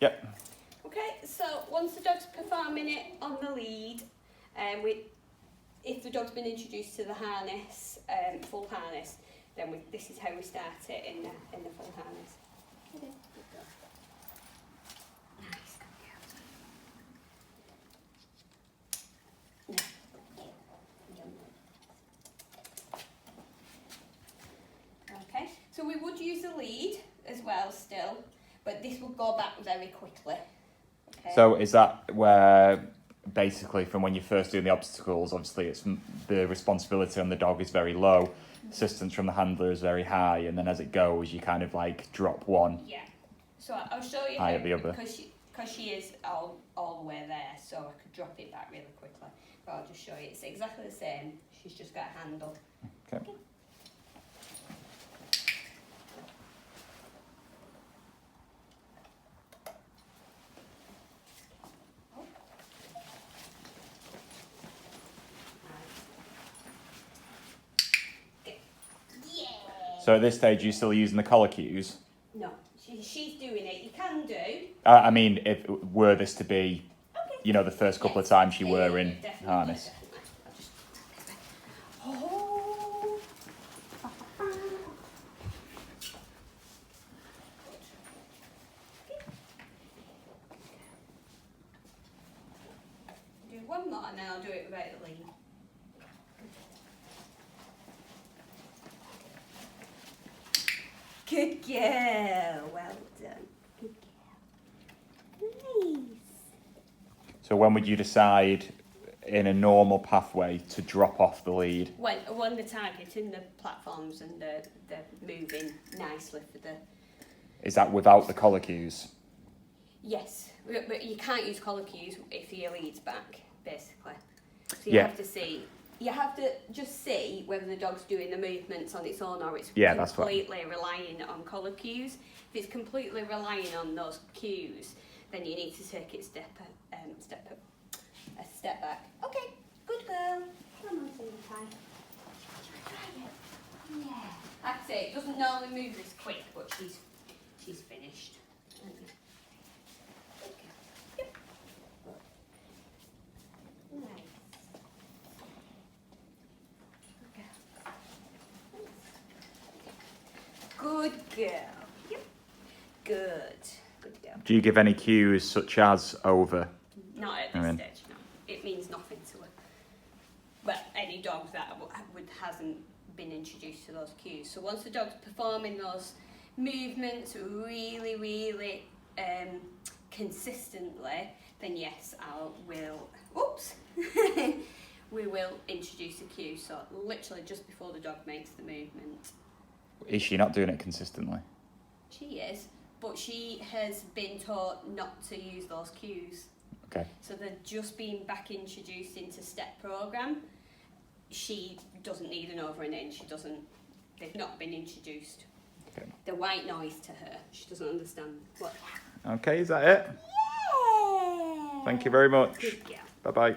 Yep. Okay, so once the dog's performing it on the lead, if the dog's been introduced to the harness, full harness, then this is how we start it in the full harness. Okay, good girl. Nice, good girl. Okay, so we would use the lead as well still, but this will go back very quickly. Okay. So is that where basically from when you're first doing the obstacles, obviously it's the responsibility on the dog is very low, assistance from the handler is very high, and then as it goes you kind of like drop one. Yeah. So I'll show you high how, at the other. because she is all the way there, so I could drop it back really quickly. But I'll just show you. It's exactly the same. She's just got a handle. Okay. Yeah. So at this stage you're still using the collar cues? No, she's doing it. You can do. I mean, if were this to be, Okay. you know, the first couple of times you were in harness. Definitely. Oh. Do one more and then I'll do it without the lead. Good girl. Well done. Good girl. Nice. So when would you decide in a normal pathway to drop off the lead? When the targeting the platforms and they're moving nicely for the... Is that without the collar cues? Yes, but you can't use collar cues if your lead's back, basically. So Yeah. you have to just see whether the dog's doing the movements on its own or it's That's what. completely relying on collar cues. If it's completely relying on those cues, then you need to take it a step back. Okay, good girl. Come on, Silver Pie. Try it. Yeah. Like I say, it doesn't normally move this quick, but she's finished. Good girl. Yep. Nice. Good girl. Yep. Good. Good girl. Do you give any cues such as over? Not at this stage, no. It means nothing to her. But any dog that hasn't been introduced to those cues. So once the dog's performing those movements really, really consistently, then yes, we will introduce a cue. So literally just before the dog makes the movement. Is she not doing it consistently? She is, but she has been taught not to use those cues. Okay. So they're just being back introduced into step program. She doesn't need an over and in. They've not been introduced. Okay. The white noise to her. She doesn't understand what. Okay, is that it? Yeah. Thank you very much. Good girl. Bye-bye.